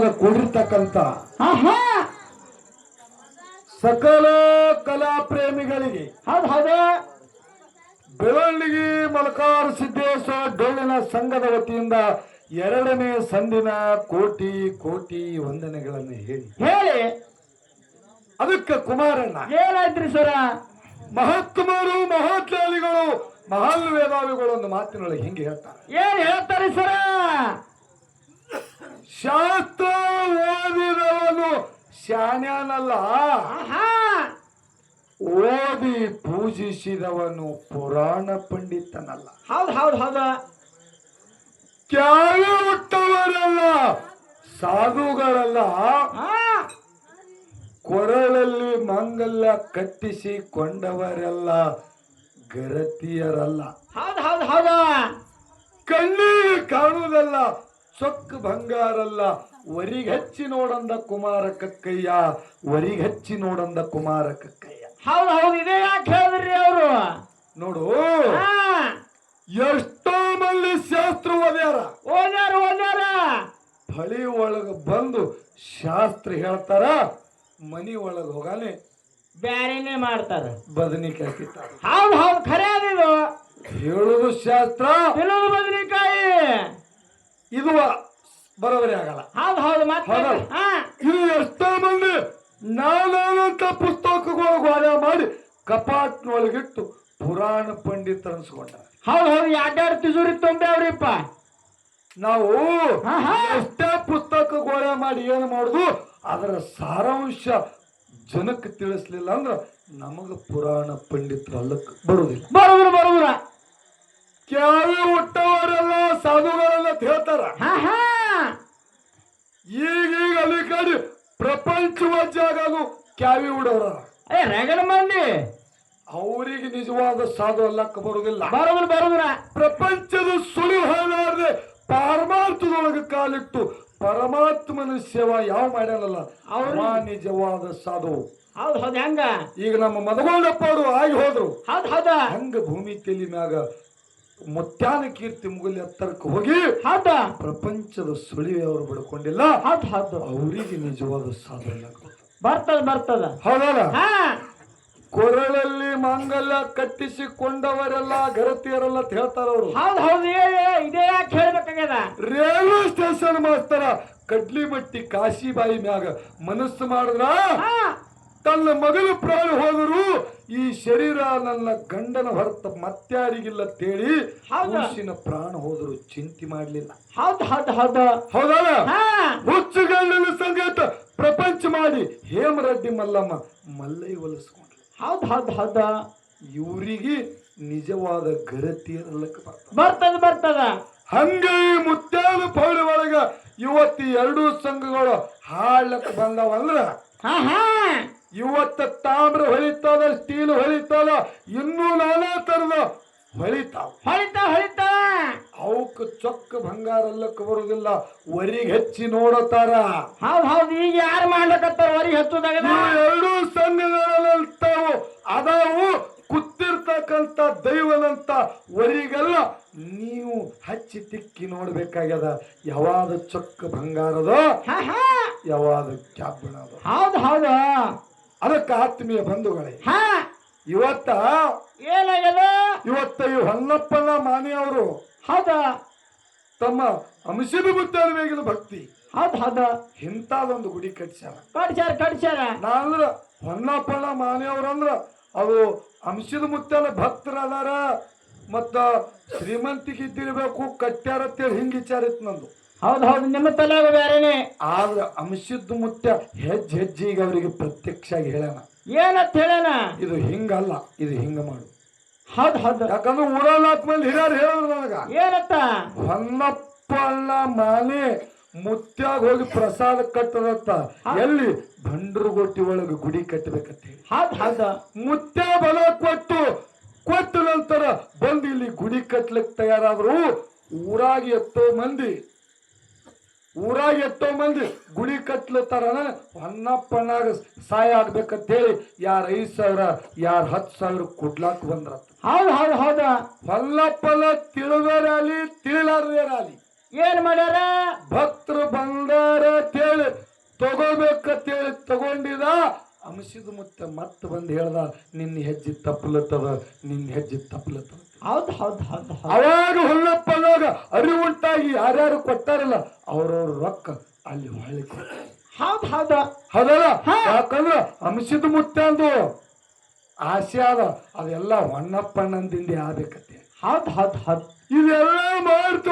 ಒಳಗ ಕೂಡಿರ್ತಕ್ಕಂಥ ಸಕಲ ಕಲಾ ಪ್ರೇಮಿಗಳಿಗೆ ಹೌದು ಹೌದು ಬೆಳವಣಿಗೆ ಮಲಕಾರ ಸಿದ್ದೇಶ್ವರ ಡೊಳ್ಳಿನ ಸಂಘದ ವತಿಯಿಂದ 2ನೇ ಸಂದಿನ ಕೋಟಿ ಕೋಟಿ ವಂದನೆಗಳನ್ನು ಹೇಳಿ ಅದಕ್ಕೆ ಕುಮಾರಣ್ಣ ಏನಾಯ್ತ್ರಿ ಸರ ಮಹಾತ್ಮರು ಮಹಾಜ್ಞಾನಿಗಳು ಮಹಾನ್ ವೇದಾವಿಗಳು ಒಂದು ಮಾತಿನೊಳಗೆ ಹಿಂಗೆ ಹೇಳ್ತಾರೆ. ಏನ್ ಹೇಳ್ತಾರೆ ಸರ? ಶಾಸ್ತ್ರ ಓದಿದವನು ಶಾನ್ಯಾನಲ್ಲ, ಓದಿ ಪೂಜಿಸಿದವನು ಪುರಾಣ ಪಂಡಿತನಲ್ಲ. ಹೌದು ಹೌದು ಹೌದು ಕ್ಯಾವೆ ಹುಟ್ಟವರಲ್ಲ, ಸಾಧುಗಳಲ್ಲ, ಕೊರಳಲ್ಲಿ ಮಂಗಲ್ಯ ಕಟ್ಟಿಸಿಕೊಂಡವರೆಲ್ಲ ಗರತಿಯರಲ್ಲ. ಹೌದು ಹೌದು ಹೌದು ಕಣ್ಣಿಗೆ ಕಾಣುವುದಲ್ಲ, ಸೊಕ್ಕ ಬಂಗಾರಲ್ಲ. ವರಿಗಚ್ಚಿ ನೋಡಂದ ಕುಮಾರ ಕಕ್ಕಯ್ಯ, ವರಿಗಚ್ಚಿ ನೋಡಂದ ಕುಮಾರ ಕಕ್ಕಯ್ಯ. ಹೌದು ಹೌದು ಇದೇ ಯಾಕೆ ಹೇಳಿದ್ರಿ ಅವರು? ನೋಡು, ಎಷ್ಟೋ ಮಂದಿ ಶಾಸ್ತ್ರ ಓದ್ಯಾರ, ಫಳಿ ಒಳಗ ಬಂದು ಶಾಸ್ತ್ರ ಹೇಳ್ತಾರ, ಮನಿ ಒಳಗ ಹೋಗಾನೆ ಬ್ಯಾರೇನೆ ಮಾಡ್ತಾರ, ಬದನಿಕಾಯಿ ತಿಂತಾರ. ಹೌದು ಹೌದು ಖರೆ ಅದು. ಹೇಳುದು ಶಾಸ್ತ್ರ, ತಿನ್ನೋದು ಬದನಿಕಾಯಿ. ಇದು ಬರೋಬರಿ ಆಗಲ್ಲ. ಹೌದು ಹೌದು ಮತ್ತೆ ಇದು ಎಷ್ಟೋ ಮಂದಿ ನಾನಂತ ಪುಸ್ತಕಗಳು ಗೋಳೆ ಮಾಡಿ ಕಪಾಟ್ನೊಳಗಿಟ್ಟು ಪುರಾಣ ಪಂಡಿತ ಅನ್ಸ್ಕೊಂಡ. ಹೌದು ಹೌದು 2 ತಿಜೋರಿ ತುಂಬ್ಯಾವ್ರಿಪ್ಪ. ನಾವು ಎಷ್ಟೇ ಪುಸ್ತಕ ಗೋಳೆ ಮಾಡಿ ಏನು ಮಾಡುದು, ಅದರ ಸಾರಾಂಶ ಜನಕ್ಕೆ ತಿಳಿಸ್ಲಿಲ್ಲ ಅಂದ್ರ ನಮಗ ಪುರಾಣ ಪಂಡಿತರು ಅಲ್ಲಕ್ಕೆ ಬರುದಿಲ್ಲ. ಬರೋದ್ರ ಕ್ಯಾವೆ ಹುಟ್ಟವರೆಲ್ಲ ಸಾಧುಗಳೆಲ್ಲ ಹೇಳ್ತಾರ. ಈಗೀಗ ಅಲ್ಲಿ ಕಡೆ ಪ್ರಪಂಚವಾಗಲು ಕ್ಯಾವಿ ಉಡೋರ ರಗಡ ಮಂದಿ, ಅವರಿಗೆ ನಿಜವಾದ ಸಾಧು ಅಲ್ಲಕ್ಕ ಬರುದಿಲ್ಲ. ಬರೋದ್ರ ಪ್ರಪಂಚದ ಸುಳಿ ಹಾಳಾರದೆ ಪಾರಮಾರ್ಥದೊಳಗೆ ಕಾಲಿಟ್ಟು ಪರಮಾತ್ಮನ ಸೇವಾ ಯಾವ ಮಾಡ್ಯಾನಲ್ಲ ಅವ ನಿಜವಾದ ಸಾಧು. ಹೌದು ಹೌದು ಹೆಂಗ ಈಗ ನಮ್ಮ ಮದಗೊಂಡಪ್ಪ ಅವರು ಆಗಿ ಹೋದ್ರು. ಹೌದು ಹೌದ ಹಂಗ ಭೂಮಿ ತೆಲಿ ಮ್ಯಾಗ ಮುತ್ಯಾನ ಕೀರ್ತಿ ಮುಗಲಿ ಎತ್ತರಕ್ಕೆ ಹೋಗಿ ಪ್ರಪಂಚದ ಸುಳಿವೆ ಅವರು ಬಿಡ್ಕೊಂಡಿಲ್ಲ. ಅವರಿಗೆ ನಿಜವಾದ ಸಾಧನೆ ಬರ್ತದ ಹೌದಲ್ಲ. ಕೊರಳಲ್ಲಿ ಮಾಂಗಲ್ಯ ಕಟ್ಟಿಸಿಕೊಂಡವರೆಲ್ಲ ಗರತಿಯರೆಲ್ಲ ಅಂತ ಹೇಳ್ತಾರ ಅವರು. ಹೌದು ಹೌದು ಇದೇ ಯಾಕೆ ಹೇಳ್ಬೇಕಾಗ್ಯದ? ರೈಲ್ವೆ ಸ್ಟೇಷನ್ ಮಾಸ್ತರ ಕಡ್ಲಿಮಟ್ಟಿ ಕಾಶಿಬಾಯಿ ಮ್ಯಾಗ ಮನಸ್ಸು ಮಾಡಿದ್ರ ತನ್ನ ಮಗನ ಪ್ರಾಣ ಹೋದರು, ಈ ಶರೀರ ನನ್ನ ಗಂಡನ ಹೊರತ ಮತ್ಯಾರಿಗಿಲ್ಲ ತೇಳಿ ಹುಚ್ಚಿನ ಪ್ರಾಣ ಹೋದರು ಚಿಂತೆ ಮಾಡ್ಲಿಲ್ಲ. ಹೌದಲ್ಲ. ಹುಚ್ಚು ಗಂಡನ ಸಂಗೀತ ಪ್ರಪಂಚ ಮಾಡಿ ಹೇಮರೆಡ್ಡಿ ಮಲ್ಲಮ್ಮ ಮಲ್ಲೈ ಹೊಲಿಸ್ಕೊಂಡ್ರು. ಇವರಿಗೆ ನಿಜವಾದ ಗರತಿಯರಲ್ಲಕ್ಕೆ ಬರ್ತದ. ಹಂಗ ಈ ಮುತ್ಯಾನ ಪೌಳಿ ಒಳಗ ಇವತ್ತು 2 ಸಂಘಗಳು ಹಾಡ್ಲಕ್ಕ ಬಂದವಂದ್ರ ಇವತ್ತ ತಾಮ್ರ ಹೊಳಿತಾವ, ಸ್ಟೀಲ್ ಹೊಳಿತಾವ, ಇನ್ನೂ ನಾನಾ ತರದ ಹೊಳಿತಾವ. ಅವಕ್ಕೆ ಚೊಕ್ಕ ಬಂಗಾರ ಅಲ್ಲಕ್ಕ ಬರುದಿಲ್ಲ, ವರಿಗೆ ಹೆಚ್ಚಿ ನೋಡತಾರ. ಹೌದು ಈಗ ಯಾರು ಮಾಡ್ಲಕತ್ತಾರ ವರಿಗೆ ಹಚ್ಚೋದಾಗ? 2 ಸಂಘಗಳಂತಾವು ಅದಾವು. ಕೂತಿರ್ತಕ್ಕಂಥ ದೈವನಂತ ವರಿಗೆಲ್ಲ ನೀವು ಹಚ್ಚಿ ತಿಕ್ಕಿ ನೋಡ್ಬೇಕಾಗ್ಯದ, ಯಾವಾದ ಚೊಕ್ಕ ಬಂಗಾರದ ಯಾವಾದ ಕ್ಯಾಬಣದ. ಹೌದು ಅದಕ್ಕೆ ಆತ್ಮೀಯ ಬಂಧುಗಳೇ, ಇವತ್ತ ಏನಾಗ್ಯದ? ಈ ಹೊನ್ನಪ್ಪನ ಮಾನಿ ಅವರು ತಮ್ಮ ಅಂಶದ ಮುದ್ದಾದ ಭಕ್ತಿ ಇಂಥದೊಂದು ಗುಡಿ ಕಟ್ಸ್ಯಾರ. ನಾಂದ್ರ ಹೊನ್ನಪ್ಪನ ಮಾನಿ ಅವ್ರಂದ್ರ ಅದು ಅಂಶದ ಮುತ್ತನ ಭಕ್ತರದಾರ, ಮತ್ತ ಶ್ರೀಮಂತಿಗೆ ಇದ್ದಿರ್ಬೇಕು, ಕಟ್ಟ್ಯಾರ ಅಂತೇಳಿ ಹಿಂಗ ವಿಚಾರ ಇತ್ತು ನಂದು. ಹೌದು ನಿಮ್ಮ ತಲೆಯಾಗ ಬೇರೆನೆ. ಆದ್ರ ಅಂಶದ ಮುತ್ಯ ಹೆಜ್ಜೆಗೆ ಅವರಿಗೆ ಪ್ರತ್ಯಕ್ಷ ಆಗಿ ಹೇಳ್ಯಾನ. ಏನಂತ ಹೇಳ್ಯಾನ? ಇದು ಹಿಂಗಲ್ಲ, ಇದು ಹಿಂಗ ಮಾಡು. ಹೌದು ಯಾಕಂದ್ರೆ ಊರಲ್ಲ ಮಂದಿ ಹಿರಿಯರು ಹೇಳಿದ್ರು ನನಗ, ಏನಂತ? ಹೊನ್ನಪ್ಪನ ಮಾನೆ ಮುತ್ಯಾಗ ಹೋಗಿ ಪ್ರಸಾದ ಕಟ್ಟದತ್ತ, ಎಲ್ಲಿ ಭಂಡ್ರಗೊಟ್ಟಿ ಒಳಗೆ ಗುಡಿ ಕಟ್ಟಬೇಕಂತ ಹೇಳಿ ಮುತ್ಯ ಬಲ ಕೊಟ್ಟ ನಂತರ ಬಂದು ಇಲ್ಲಿ ಗುಡಿ ಕಟ್ಲಿಕ್ಕೆ ತಯಾರಾದ್ರು. ಊರಾಗಿ ಎಷ್ಟೋ ಮಂದಿ ಗುಡಿ ಕಟ್ಲತ್ತಾರ. ಹೊನ್ನಪ್ಪನಾಗ ಸಹಾಯ ಆಗ್ಬೇಕಂತ ಹೇಳಿ ಯಾರು 5,000 ಯಾರು 10,000 ಕೊಡ್ಲಾಕ್ ಬಂದ್ರ. ಹೊನ್ನಪ್ಪನ ತಿಳಿದರಾಲಿ ತಿಳಿಲಾರ್ದೇರಾಲಿ ಏನ್ ಮಾಡ್ಯಾರ? ಭಕ್ತರು ಬಂದಾರ ತೇಳಿ ತಗೋಬೇಕಂತೇಳಿ ತಗೊಂಡಿದ. ಅಂಶದ ಮುತ್ತ ಮತ್ತೆ ಬಂದು ಹೇಳ್ದ, ನಿನ್ನ ಹೆಜ್ಜೆ ತಪ್ಪಲತ್ತದ, ನಿನ್ನ ಹೆಜ್ಜೆ ತಪ್ಪಲತ್ತದ. ಹೌದು ಹೌದು ಹೌದು ಹೌದು ಅವಾಗ ಹೊಲ್ಲಪ್ಪದಾಗ ಅರಿವುಂಟಾಗಿ ಯಾರ್ಯಾರು ಕೊಟ್ಟಾರಲ್ಲ ಅವ್ರವ್ರ ರೊಕ್ಕ ಅಲ್ಲಿ ಹೊಳ್ಳಿ ಕೊಡ್ತಾರೆ. ಹೌದು ಹೌದು ಹೌದಲ್ಲ? ಯಾಕಂದ್ರ ಅಂಶದ ಮುತ್ತ ಅಂದು ಆಸೆ ಅದ, ಅದೆಲ್ಲ ಹೊನ್ನಪ್ಪಣ್ಣಂದಿಂದ ಆಗ್ಬೇಕತ್ತೆ. ಹೌದು ಹೌದು ಹೌದು ಇದೆಲ್ಲ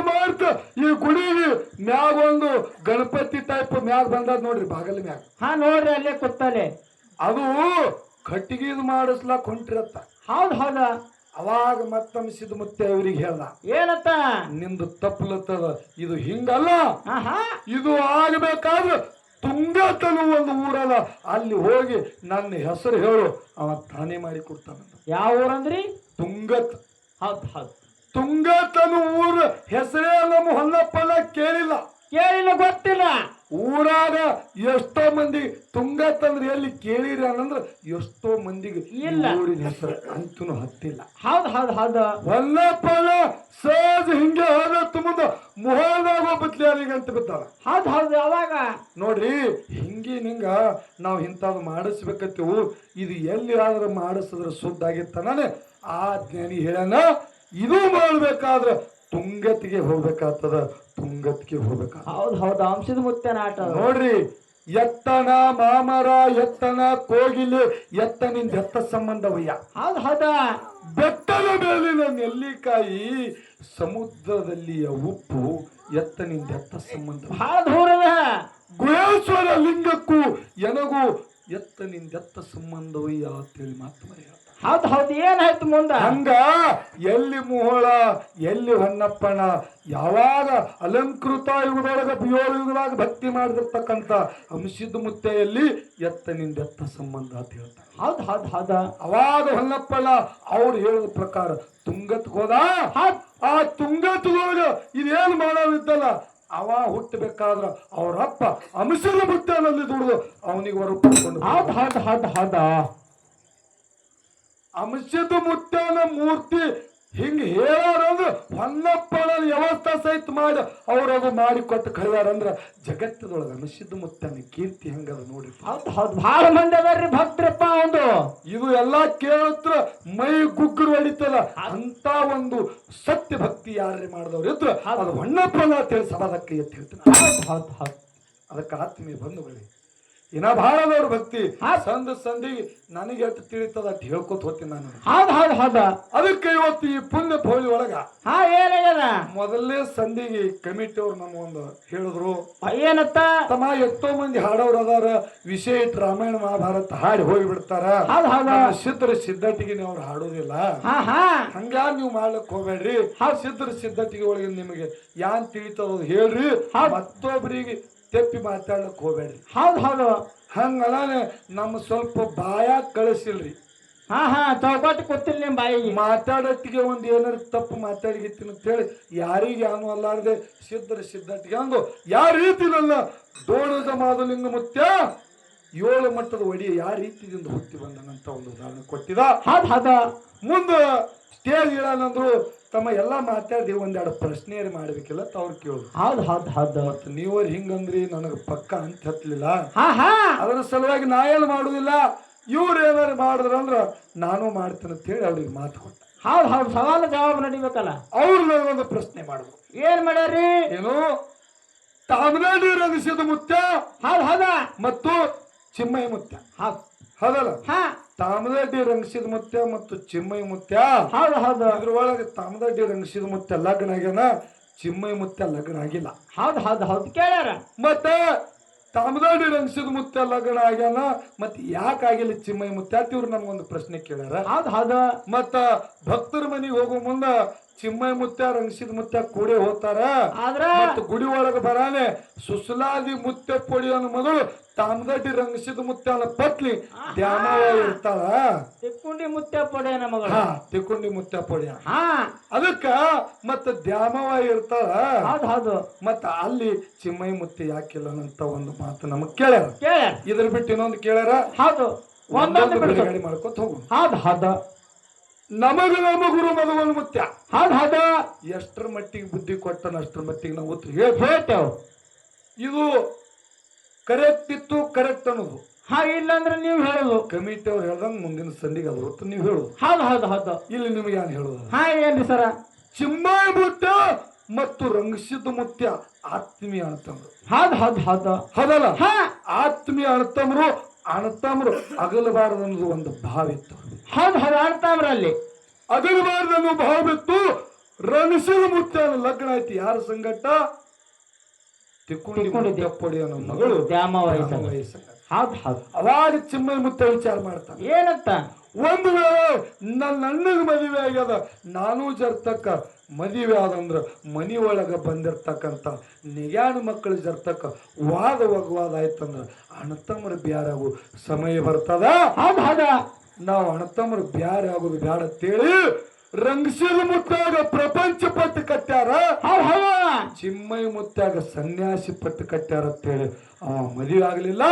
ಮಾಡ್ತ ಈ ಗುಡಿಗೆ ಮ್ಯಾಗ ಒಂದು ಗಣಪತಿ ಟೈಪ್ ಮ್ಯಾಗ ಬಂದದ ನೋಡ್ರಿ, ಬಾಗಲ ಮ್ಯಾಗ. ನೋಡ್ರಿ ಅಲ್ಲೇ ಕೂತಾನೆ. ಅದು ಕಟ್ಟಿಗೆ ಮಾಡಿಸ್ಲಾಕ್ ಹೊಂಟಿರತ್ತ. ಹೌದು ಹೌದು ಅವಾಗ ಮತ್ತಂಸಿದ ಮುತ್ತೆ ಅವ್ರಿಗೆ ಹೇಳ್ದ, ಏನತ್ತ ನಿಂದು ತಪ್ಪಲತ್ತದ, ಇದು ಹಿಂಗಲ್ಲ, ಹಾ ಇದು ಆಗಬೇಕಾದ್ರೆ ತುಂಗತನು ಒಂದು ಊರಲ್ಲ, ಅಲ್ಲಿ ಹೋಗಿ ನನ್ನ ಹೆಸರು ಹೇಳು, ಅವ ತಾನೇ ಮಾಡಿ ಕೊಡ್ತಾನ. ಯಾವ ಊರಂದ್ರಿ? ತುಂಗತ್. ಹೌದು ಹೌದು ತುಂಗತನು ಊರ ಹೆಸರೇ ನಮ್ಮ ಹೊನ್ನಪ್ಪನ ಕೇಳಿಲ್ಲ, ಕೇಳಿಲ್ಲ, ಗೊತ್ತಿಲ್ಲ. ಊರಾಗ ಎಷ್ಟೋ ಮಂದಿ ತುಂಗತ್ತಂದ್ರೆ ಎಲ್ಲಿ ಕೇಳಿರಿ ಅನ್ನಂದ್ರ ಎಷ್ಟೋ ಮಂದಿಗೆ ಇಲ್ಲ ಊರಿನ ಹೆಸರು ಅಂತೂ ಹತ್ತಿಲ್ಲ. ಹೌದು ಹೌದು ಹೌದು ಹೊನ್ನಪ್ಪನ ಸಹಜ ಹಿಂಗೆ ಹೋದ ತುಂಬದ ಮೊಹಲ್ದಾಗ ಒಬ್ಬತ್ಲಿ ಅಂತ ಬಿದ್ದಾರ. ಹೌದು ಹೌದು ಅವಾಗ ನೋಡ್ರಿ, ಹಿಂಗ ನಾವು ಇಂಥದ್ದು ಮಾಡಿಸ್ಬೇಕತ್ತೀವು, ಇದು ಎಲ್ಲಿ ಆದ್ರೆ ಮಾಡಿಸಿದ್ರೆ ಶುದ್ಧ ಆಗಿತ್ತಾನೆ. ಆ ಜ್ಞಾನಿ ಹೇಳನ, ಇದು ಮಾಡ್ಬೇಕಾದ್ರ ತುಂಗತ್ತಿಗೆ ಹೋಗ್ಬೇಕಾಗ್ತದ, ತುಂಗತ್ತಿಗೆ ಹೋಗ್ಬೇಕಾಗ್ತದ. ಹೌದು ಹೌದು ಅಂಶದ ಮುತ್ತನ ಆಟ ನೋಡ್ರಿ, ಎತ್ತನ ಮಾಮರ, ಎತ್ತನ ಕೋಗಿಲೆ, ಎತ್ತನಿಂದ ಎತ್ತ ಸಂಬಂಧವಯ್ಯ. ಹೌದು ಹೌದ ಬೆಟ್ಟದ ಮೇಲಿನ ನೆಲ್ಲಿಕಾಯಿ, ಸಮುದ್ರದಲ್ಲಿಯ ಉಪ್ಪು, ಎತ್ತನಿಂದ ಎತ್ತ ಸಂಬಂಧ. ಬಹಳ ದೂರದ ಗುಹೇಶ್ವರ ಲಿಂಗಕ್ಕೂ ಎನಗೂ ಎತ್ತನಿಂದ ಎತ್ತ ಸಂಬಂಧವಯ್ಯ ಅಂತೇಳಿ ಮಾತು ಮರೆಯ. ಹೌದು ಹೌದು ಏನಾಯ್ತು ಮುಂದ? ಹಂಗ ಎಲ್ಲಿ ಮೋಹಳ, ಎಲ್ಲಿ ಹೊನ್ನಪ್ಪನ, ಯಾವಾಗ ಅಲಂಕೃತ ಯುಗದೊಳಗ ಏಳು ಯುಗದಾಗ ಭಕ್ತಿ ಮಾಡಿದಿರ್ತಕ್ಕಂಥ ಅಂಶದ ಮುತ್ತೆಯಲ್ಲಿ ಎತ್ತನಿಂದ ಎತ್ತ ಸಂಬಂಧ ಅಂತ ಹೇಳ್ತಾರೆ. ಹೌದು ಹೌದು ಹೌದ ಅವಾಗ ಹೊನ್ನಪ್ಪನ ಅವ್ರು ಹೇಳಿದ ಪ್ರಕಾರ ತುಂಗತ್ಗೆ ಹೋದ. ಆ ತುಂಗತ್ಗೊಳಗ ಇದೇನು ಮಾಡೋದಿದ್ದಲ್ಲ, ಅವ ಹುಟ್ಟಬೇಕಾದ್ರ ಅವರಪ್ಪ ಅಂಶದ ಮುತ್ತೆನಲ್ಲಿ ದುಡಿದು ಅವನಿಗೆ ಹೊರ ಪಡ್ಕೊಂಡು. ಹೌದು ಹೌದು ಹೌದು ಹೌದ ಅಂಶದ ಮುತ್ತನ ಮೂರ್ತಿ ಹಿಂಗ ಹೇಳಾರಂದ್ರ ಹೊನ್ನಪ್ಪನ ವ್ಯವಸ್ಥೆ ಸಹಿತ ಮಾಡಿ ಅವ್ರದು ಮಾಡಿ ಕೊಟ್ಟು ಕಳಿದಾರಂದ್ರ ಜಗತ್ತದೊಳಗ ಅಂಶದ ಮುತ್ತನ ಕೀರ್ತಿ ಹೆಂಗದ ನೋಡ್ರಿ. ಹೌದು ಹೌದು ಬಹಳ ಮಂದಿ ಅದಾರ್ರಿ ಭಕ್ತರಪ್ಪ. ಒಂದು ಇದು ಎಲ್ಲಾ ಕೇಳತ್ರ ಮೈ ಗುಗ್ಗರು ಹೊಡಿತಲ್ಲ, ಅಂತ ಒಂದು ಸತ್ಯ ಭಕ್ತಿ ಯಾರೇ ಮಾಡಿದವ್ರು ಇದ್ರ ಅದು ಹೊನ್ನಪ್ಪನ ಅಂತೇಳಿ ಸಭಾದಕ್ಕೆ ಎತ್ತಿ ಹೇಳ್ತೀನಿ. ಹೌದು ಹೌದು ಹೌದು ಅದಕ್ಕೆ ಆತ್ಮೀಯ ಬಂಧುಗಳೇ, ಇನ್ನ ಬಹಳ ಅದಾವ್ರ ಭಕ್ತಿ. ಸಂದಿಗೆ ನನಗೆ ಎಷ್ಟು ತಿಳಿತದ ಅಟ್ ಹೇಳ್ಕೊತ ಹೋಗ್ತೀನಿ ನಾನು. ಹೌದು ಹೌದು ಹೌದ ಅದಕ್ಕೆ ಇವತ್ತು ಈ ಪುಣ್ಯ ಭೋಳಿ ಒಳಗ ಏನಾಗ್ಯದ, ಮೊದಲನೇ ಸಂದಿಗೆ ಕಮಿಟಿ ಅವ್ರು ನಮಗೊಂದು ಹೇಳಿದ್ರು, ಏನತ್ತ ತಮ್ಮ ಎಷ್ಟೋ ಮಂದಿ ಹಾಡೋರು ಅದಾರ, ವಿಷಯ ಇಟ್ಟು ರಾಮಾಯಣ ಮಹಾಭಾರತ ಹಾಡಿ ಹೋಗಿ ಬಿಡ್ತಾರ, ಸಿದ್ಧರ ಸಿದ್ಧಟಿಗೆ ನೀವು ಅವ್ರು ಹಾಡೋದಿಲ್ಲ, ಹಂಗ ನೀವು ಮಾಡ್ಲಕ್ ಹೋಗ್ಬೇಡ್ರಿ. ಸಿದ್ಧರ ಸಿದ್ಧಟಿಗೆ ಒಳಗೆ ನಿಮಗೆ ಯಾನ್ ತಿಳಿತದ ಹೇಳ್ರಿ, ಮತ್ತೊಬ್ಬರಿಗೆ ತೆಪ್ಪಿ ಮಾತಾಡ್ಲಕ್ ಹೋಗ್ಬೇಡ್ರಿ. ಹೌದು ಹೌದು ಹಂಗಲಾನೆ ನಮ್ಮ ಸ್ವಲ್ಪ ಬಾಯಾಗ ಕಳಿಸಿಲ್ರಿ. ಚೌಕಾಟಿ ಗೊತ್ತಿಲ್ಲ ನಿಮ್ ಬಾಯಿಗೆ. ಮಾತಾಡಟ್ಟಿಗೆ ಒಂದ್ ಏನಾರ ತಪ್ಪು ಮಾತಾಡಿಗಿತ್ತೀನಿ ಅಂತ ಹೇಳಿ ಯಾರಿಗೆ ಅನು ಅಲ್ಲಾರದೆ ಸಿದ್ಧರ ಸಿದ್ಧಟ್ಟಿಗೆ ಅಂದು ಯಾವ ರೀತಿ ನನ್ನ ಡೋಣದ ಮಾದಲಿಂಗ ಮುತ್ಯ 7 ಮಟ್ಟದ ಒಡಿ ಯಾವ ರೀತಿಯಿಂದ ಹುಟ್ಟಿ ಬಂದನಂತ ಒಂದು ಉದಾಹರಣೆ ಕೊಟ್ಟಿದ. ಮುಂದ ಸ್ಟೇಜ್ ಇಡನಂದ್ರು, ತಮ್ಮ ಎಲ್ಲಾ ಮಾತಾಡಿ ಒಂದೆರಡು ಪ್ರಶ್ನೆ ಮಾಡ್ಬೇಕಿಲ್ಲ ಅವ್ರು ಕೇಳುದು. ಹೌದು ಹೌದು ಹೌದು ಮತ್ತ ನೀವ್ರ ಹಿಂಗಂದ್ರಿ ನನಗ ಪಕ್ಕ ಅಂತ ಹತ್ಲಿಲ್ಲ, ಅದರ ಸಲುವಾಗಿ ನಾ ಏನು ಮಾಡುದಿಲ್ಲ, ಇವ್ರು ಏನಾರು ಮಾಡಿದ್ರ ಅಂದ್ರ ನಾನು ಮಾಡ್ತೇನೆ ಅಂತ ಹೇಳಿ ಅವ್ರಿಗೆ ಮಾತು ಕೊಟ್ಟ. ಹೌದು ಹೌದು ಸವಾಲು ಜವಾಬ್ ನಡಿಬೇಕಲ್ಲ. ಅವ್ರು ನನಗೊಂದು ಪ್ರಶ್ನೆ ಮಾಡಿದ್ರು. ಏನ್ ಮಾಡ್ಯಾರಿ? ಏನು ತಾಮನಾಡಿ ರಂಗಿಸಿದ ಮುತ್ಯ ಹೌದು ಹೌದ ಮತ್ತು ಚಿಮ್ಮೈ ಮುತ್ಯ ಹೌದಲ್ಲ? ತಾಮದಡ್ಡಿ ರಂಗಿಸಿದ ಮುತ್ಯ ಮತ್ತು ಚಿಮ್ಮೈ ಮುತ್ಯ. ಹೌದು ಹೌದು ಇದ್ರೊಳಗೆ ತಾಮದಡ್ಡಿ ರಂಗಿಸಿದ ಮುತ್ಯ ಲಗ್ನ ಆಗ್ಯಾನ, ಚಿಮ್ಮೈ ಮುತ್ಯ ಲಗ್ನ ಆಗಿಲ್ಲ. ಹೌದು ಹೌದು ಹೌದು ಕೇಳ್ಯಾರ. ಮತ್ತೆ ತಾಮದಡ್ಡಿ ರಂಗಿಸಿದ ಮುತ್ಯ ಲಗ್ನ ಆಗ್ಯಾನ, ಮತ್ತೆ ಯಾಕೆ ಆಗಿಲ್ಲ ಚಿಮ್ಮೈ ಮುತ್ಯ ಅಂತ ಇವ್ರು ನಮ್ಗೊಂದು ಪ್ರಶ್ನೆ ಕೇಳ್ಯಾರ. ಹೌದು ಹೌದು ಮತ್ತ ಭಕ್ತರ ಮನೆಗೆ ಹೋಗೋ ಮುಂದ ಚಿಮ್ಮೈ ಮುತ್ಯ ರಂಗಿಸಿದ ಮುತ್ಯ ಕೂಡಿ ಹೋಗ್ತಾರ. ಮತ್ತ ಗುಡಿ ಒಳಗ ಬರಾನೆ ಸುಸಲಾದಿ ಮುತ್ಯ ಪೊಡಿ ಅನ್ನೋ ಮಗಳು ತಾಮದಡ್ಡಿ ರಂಗಿಸಿದ ಮುತ್ಯನ ಪತ್ನಿ ದ್ಯಾಮವ್ವ ಇರ್ತಾಳ. ತಿಕ್ಕುಂಡಿ ಮುತ್ಯ ಪೊಡಿಯ ಮಗಳು. ತಿಕ್ಕುಂಡಿ ಮುತ್ಯ ಪೊಡಿಯ. ಅದಕ್ಕ ಮತ್ತ ದ್ಯಾಮವ್ವ ಇರ್ತಾಳ. ಹೌದು ಹೌದು ಮತ್ತ ಅಲ್ಲಿ ಚಿಮ್ಮೈ ಮುತ್ಯ ಯಾಕಿಲ್ಲ ಅಂತ ಒಂದು ಮಾತು ನಮಗ್ ಕೇಳ್ಯಾರ. ಇದ್ರ ಬಿಟ್ಟು ಇನ್ನೊಂದು ಕೇಳ್ಯಾರ. ಹೌದು ಒಂದೊಂದು ಬಿಡುಗಡೆ ಮಾಡ್ಕೊತ ಹೋಗು. ಹೌದು ಹೌದು ನಮಗ ನಮ್ಮ ಗುರು ಮಗವನ್ ಮುತ್ಯ. ಹೌದು ಹೌದು ಎಷ್ಟರ ಮಟ್ಟಿಗೆ ಬುದ್ಧಿ ಕೊಟ್ಟನ ಅಷ್ಟರ ಮಟ್ಟಿಗೆ ನಾವು ಉತ್ತರ ಹೇಳ್ತೇವೆ. ಹೇಳ್ತೇವ್. ಇದು ಕರೆಕ್ಟ್ ಇತ್ತು ಕರೆಕ್ಟ್ ಅನ್ನೋದು. ಹಾ ಇಲ್ಲ ಅಂದ್ರೆ ನೀವು ಹೇಳುದು. ಕಮಿಟಿ ಅವ್ರು ಹೇಳ್ದಂಗ ಮುಂದಿನ ಸಂಧಿಗೆ ಅದು ಹೊತ್ತು ನೀವು ಹೇಳುದು. ಹೌದು ಹೌದು ಹೌದು. ಇಲ್ಲಿ ನಿಮಗೆ ಏನ್ ಹೇಳುದು? ಹಾ ಏನ್ರಿ ಸರ? ಚಿಮ್ಮಾಯಿ ಮುತ್ಯ ಮತ್ತು ರಂಗಸಿದ್ದ ಮುತ್ಯ ಆತ್ಮೀಯ ಅಣ್ಣತಮ್ರು. ಹೌದು ಹೌದು ಹೌದು. ಹೌದಲ್ಲ? ಹಾ ಆತ್ಮೀಯ ಅಣ್ಣತಮ್ರು ಅಗಲಬಾರದು ಅನ್ನೋದು ಒಂದು ಭಾವ ಇತ್ತು. ಹೌದು ಹೌದು ಅಣ್ತಾಮ್ರಲ್ಲಿ ಅಗಲಬಾರದು ಅನ್ನೋ ಭಾವ ಇತ್ತು. ರಂಗಸಿದ ಮುತ್ಯ ಲಗ್ನ ಆಯ್ತು ಯಾರ ಸಂಗಟ? ತಿಕ್ಕೊಂಡಿ ಮುತ್ಯಪ್ಪಡಿ ಅನ್ನೋ ಮಗಳು ದ್ಯಾಮವ್ವ ದ್ಯಾಮವ್ವ ಸಂಗಟ. ಹೌದು ಹೌದು. ಅವಾಗ ಚಿಮ್ಮೈ ಮುತ್ಯ ವಿಚಾರ ಮಾಡ್ತಾನೆ, ಏನಂತ? ಒಂದು ವೇಳೆ ನನ್ನ ಅಣ್ಣಗೆ ಮದುವೆ ಆಗ್ಯದ, ನಾನು ಜರ್ತಕ್ಕ ಮದುವೆ ಆದಂದ್ರ ಮನಿ ಒಳಗ ಬಂದಿರ್ತಕ್ಕಂಥ ನಿಗ್ಯಾಣ ಮಕ್ಕಳು ಜರ್ತಕ್ಕ ವಾದ ವಗವಾದ ಆಯ್ತಂದ್ರ ಅಣ್ಣತಮ್ಮರು ಬ್ಯಾರ ಆಗೋ ಸಮಯ ಬರ್ತದ. ಹೌದು ಹೌದ. ನಾವು ಅಣ್ಣತಮ್ಮರು ಬ್ಯಾರೆ ಆಗೋದು ಬ್ಯಾಡ ಅಂತೇಳಿ ರಂಗಸಿದ ಮುತ್ತಾಗ ಪ್ರಪಂಚ ಪಟ್ಟು ಕಟ್ಟ್ಯಾರ. ಹೌದು ಹೌದು. ಚಿಮ್ಮೈ ಮುತ್ಯಾಗ ಸನ್ಯಾಸಿ ಪಟ್ಟು ಕಟ್ಟ್ಯಾರ ಅಂತೇಳಿ ಅವ ಮದುವೆ ಆಗ್ಲಿಲ್ಲ.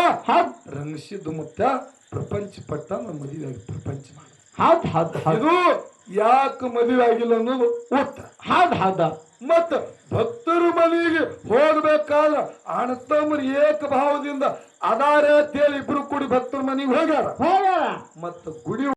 ರಂಗಸಿದ ಮುತ್ಯ ಪ್ರಪಂಚ ಪಟ್ಟ ಮದುವೆ ಆಗಿ ಪ್ರಪಂಚ ಮಾಡ. ಹೌದು ಹೌದು ಹೌದು. ಇದು ಯಾಕೆ ಮದುವೆ ಆಗಿಲ್ಲ ಅನ್ನೋದು ಉತ್ತರ. ಹೌದು ಹೌದು. ಮತ್ತ ಭಕ್ತರ ಮನೆಗೆ ಹೋಗ್ಬೇಕಾದ್ರ ಅಣ್ಣತಮ್ಮರು ಏಕ ಭಾವದಿಂದ ಅದಾರೆ ಅಂತೇಳಿ ಇಬ್ರು ಕೂಡಿ ಭಕ್ತರ ಮನೆಗೆ ಹೋಗ್ಯಾರ. ಹೋಗ್ಯಾರ. ಮತ್ತ ಗುಡಿ